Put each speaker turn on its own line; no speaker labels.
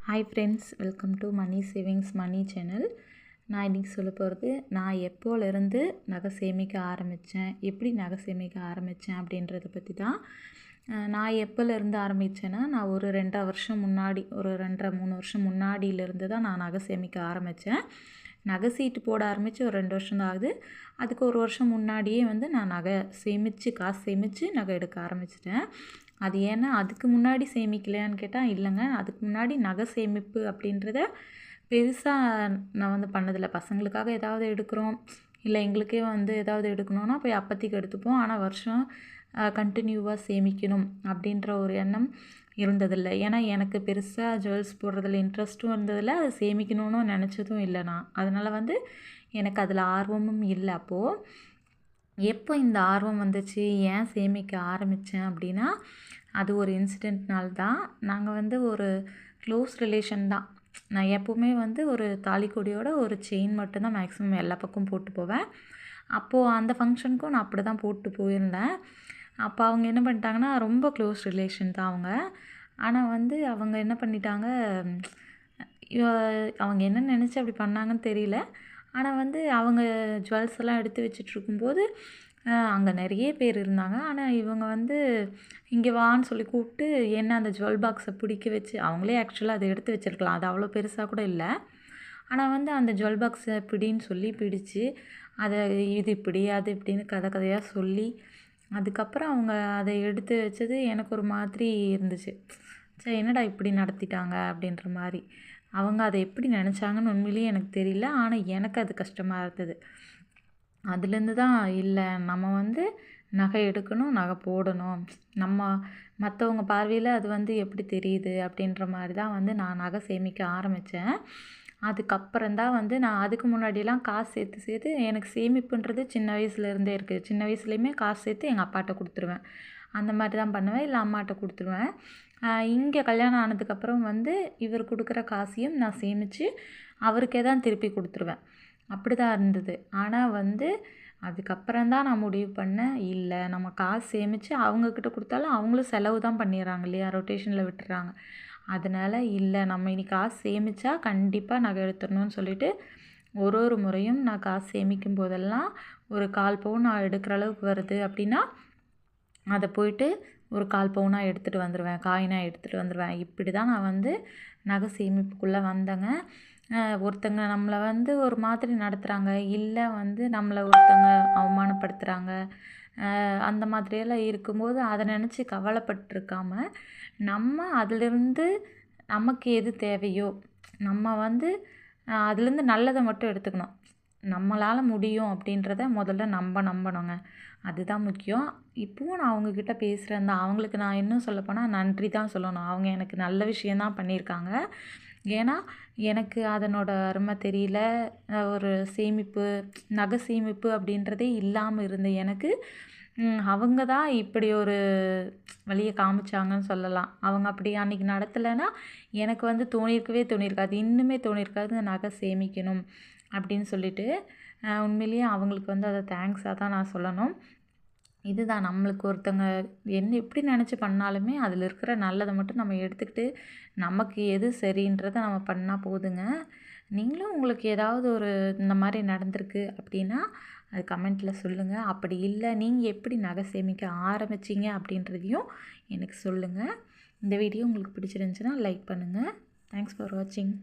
Hi friends, welcome to money savings money channel. நான் இன்றைக்கி சொல்ல போகிறது, நான் எப்போலேருந்து நகை சேமிக்க ஆரம்பித்தேன், எப்படி நகை சேமிக்க ஆரம்பித்தேன் அப்படின்றத பற்றி தான். நான் எப்போலேருந்து ஆரம்பித்தேன்னா, நான் ஒரு 2.5 வருஷம் முன்னாடி, ஒரு 2.5-3 வருஷம் முன்னாடியிலேருந்து தான் நான் நகை சேமிக்க ஆரம்பித்தேன். நகை சீட்டு போட ஆரம்பித்து ஒரு 2 வருஷம் தான் ஆகுது. அதுக்கு ஒரு வருஷம் முன்னாடியே நான் நகை சேமித்து, காசு சேமித்து நகை எடுக்க ஆரம்பிச்சிட்டேன். அது ஏன்னா அதுக்கு முன்னாடி சேமிக்கலையான்னு கேட்டால் இல்லைங்க. அதுக்கு முன்னாடி நகை சேமிப்பு அப்படின்றத பெருசாக நான் பண்ணதில்லை. பசங்களுக்காக ஏதாவது எடுக்கிறோம், இல்லை எங்களுக்கே ஏதாவது எடுக்கணுன்னா போய் அப்போதைக்கு எடுத்துப்போம். ஆனால் வருஷம் கண்டினியூவாக சேமிக்கணும் அப்படின்ற ஒரு எண்ணம் இருந்ததில்லை. ஏன்னா எனக்கு பெருசாக ஜுவல்ஸ் போடுறதில் இன்ட்ரெஸ்ட்டும் இருந்ததில்லை, அதை சேமிக்கணும்னு நினச்சதும் இல்லை நான். அதனால் எனக்கு அதில் ஆர்வமும் இல்லை. அப்போது எப்போ இந்த ஆர்வம் வந்துச்சு, ஏன் சேமிக்க ஆரம்பித்தேன் அப்படின்னா, அது ஒரு இன்சிடெண்ட்னால தான். நாங்கள் ஒரு க்ளோஸ் ரிலேஷன் தான். நான் எப்போவுமே ஒரு தாலிக்கொடியோட ஒரு செயின் மட்டும்தான் மேக்ஸிமம் எல்லா பக்கம் போட்டு போவேன். அப்போது அந்த ஃபங்க்ஷனுக்கும் நான் அப்படி தான் போட்டு போயிருந்தேன். அப்போ அவங்க என்ன பண்ணிட்டாங்கன்னா, ரொம்ப க்ளோஸ் ரிலேஷன் தான் அவங்க. ஆனால் அவங்க என்ன பண்ணிட்டாங்க, அவங்க என்ன நினச்சி அப்படி பண்ணாங்கன்னு தெரியல. ஆனால் அவங்க ஜுவல்ஸ் எல்லாம் எடுத்து வச்சிட்ருக்கும்போது அங்கே நிறைய பேர் இருந்தாங்க. ஆனால் இவங்க இங்கே வான்னு சொல்லி கூப்பிட்டு என்ன அந்த ஜுவல் பாக்ஸை பிடிக்க வச்சு, அவங்களே ஆக்சுவலாக அதை எடுத்து வச்சுருக்கலாம், அது அவ்வளோ பெருசாக கூட இல்லை. ஆனால் அந்த ஜுவல் பாக்ஸை பிடின்னு சொல்லி பிடிச்சு, அதை இது இப்படி அது இப்படின்னு கதை கதையாக சொல்லி, அதுக்கப்புறம் அவங்க அதை எடுத்து வச்சது எனக்கு ஒரு மாதிரி இருந்துச்சு. சரி, என்னடா இப்படி நடத்திட்டாங்க அப்படின்ற மாதிரி. அவங்க அதை எப்படி நினச்சாங்கன்னு உண்மையிலேயே எனக்கு தெரியல. ஆனால் எனக்கு அது கஷ்டமாக இருந்தது. அதுலேருந்து தான், இல்லை நம்ம நகை எடுக்கணும், நகை போடணும், நம்ம மற்றவங்க பார்வையில் அது எப்படி தெரியுது அப்படின்ற மாதிரி தான் நான் நகை சேமிக்க ஆரம்பித்தேன். அதுக்கப்புறம் தான் நான் அதுக்கு முன்னாடியெல்லாம் காசு சேர்த்து சேர்த்து, எனக்கு சேமிப்புன்றது சின்ன வயசுலேருந்தே இருக்குது. சின்ன வயசுலேயுமே காசு சேர்த்து எங்கள் அப்பாட்ட கொடுத்துருவேன். அந்த மாதிரி தான் பண்ணுவேன், இல்லை அம்மாட்ட கொடுத்துருவேன். இங்கே கல்யாணம் ஆனதுக்கப்புறம் இவர் கொடுக்குற காசையும் நான் சேமித்து அவருக்கே தான் திருப்பி கொடுத்துருவேன். அப்படி தான் இருந்தது. ஆனால் அதுக்கப்புறம் தான் நான் முடிவு பண்ணேன், இல்லை நம்ம காசு சேமித்து அவங்கக்கிட்ட கொடுத்தாலும் அவங்களும் செலவு தான் பண்ணிடுறாங்க இல்லையா, ரொட்டேஷனில் விட்டுறாங்க. அதனால் இல்லை, நம்ம இனி காசு சேமித்தா கண்டிப்பாக நகை எடுத்துடணும்னு சொல்லிவிட்டு, ஒரு முறையும் நான் காசு சேமிக்கும் போதெல்லாம் ஒரு 1/4 பவுன் நான் எடுக்கிற அளவுக்கு வருது அப்படின்னா, அதை போயிட்டு ஒரு 1/4 பவுனாக எடுத்துகிட்டு வந்துடுவேன், காயினாக எடுத்துகிட்டு வந்துடுவேன். இப்படி தான் நான் நகை சேமிப்புக்குள்ளே வந்தேங்க. ஒருத்தங்க நம்மளை ஒரு மாதிரி நடத்துகிறாங்க, இல்லை நம்மளை ஒருத்தங்க அவமானப்படுத்துகிறாங்க, அந்த மாதிரியெல்லாம் இருக்கும்போது அதை நினச்சி கவலைப்பட்டுருக்காம, நம்ம அதிலிருந்து நமக்கு எது தேவையோ நம்ம அதுலேருந்து நல்லதை மட்டும் எடுத்துக்கணும். நம்மளால் முடியும் அப்படின்றத முதல்ல நம்பணுங்க, அதுதான் முக்கியம். இப்போவும் நான் அவங்கக்கிட்ட பேசுகிறேன் தான். அவங்களுக்கு நான் இன்னும் சொல்லப்போனால் நன்றி தான் சொல்லணும். அவங்க எனக்கு நல்ல விஷயந்தான் பண்ணியிருக்காங்க. ஏன்னா எனக்கு அதனோட அருமை தெரியல. ஒரு சேமிப்பு, நகை சேமிப்பு அப்படின்றதே இல்லாமல் இருந்த எனக்கு அவங்க தான் இப்படி ஒரு வழியை காமிச்சாங்கன்னு சொல்லலாம். அவங்க அப்படி அன்றைக்கி நடத்தலைன்னா எனக்கு தோணியிருக்காது, இன்னுமே தோணியிருக்காது நகை சேமிக்கணும் அப்படின்னு சொல்லிட்டு. உண்மையிலேயே அவங்களுக்கு அதை தேங்க்ஸாக தான் நான் சொல்லணும். இதுதான், நம்மளுக்கு ஒருத்தங்க என்ன எப்படி நினச்சி பண்ணாலுமே அதில் இருக்கிற நல்லதை மட்டும் நம்ம எடுத்துக்கிட்டு, நமக்கு எது சரின்றதை நம்ம பண்ணால் போதுங்க. நீங்களும் உங்களுக்கு ஏதாவது ஒரு இந்த மாதிரி நடந்திருக்கு அப்படின்னா அது கமெண்ட்டில் சொல்லுங்கள். அப்படி இல்லை, நீங்கள் எப்படி நகை சேமிக்க ஆரம்பிச்சிங்க அப்படின்றதையும் எனக்கு சொல்லுங்கள். இந்த வீடியோ உங்களுக்கு பிடிச்சிருந்துச்சுன்னா லைக் பண்ணுங்கள். தேங்க்ஸ் ஃபார் வாட்சிங்.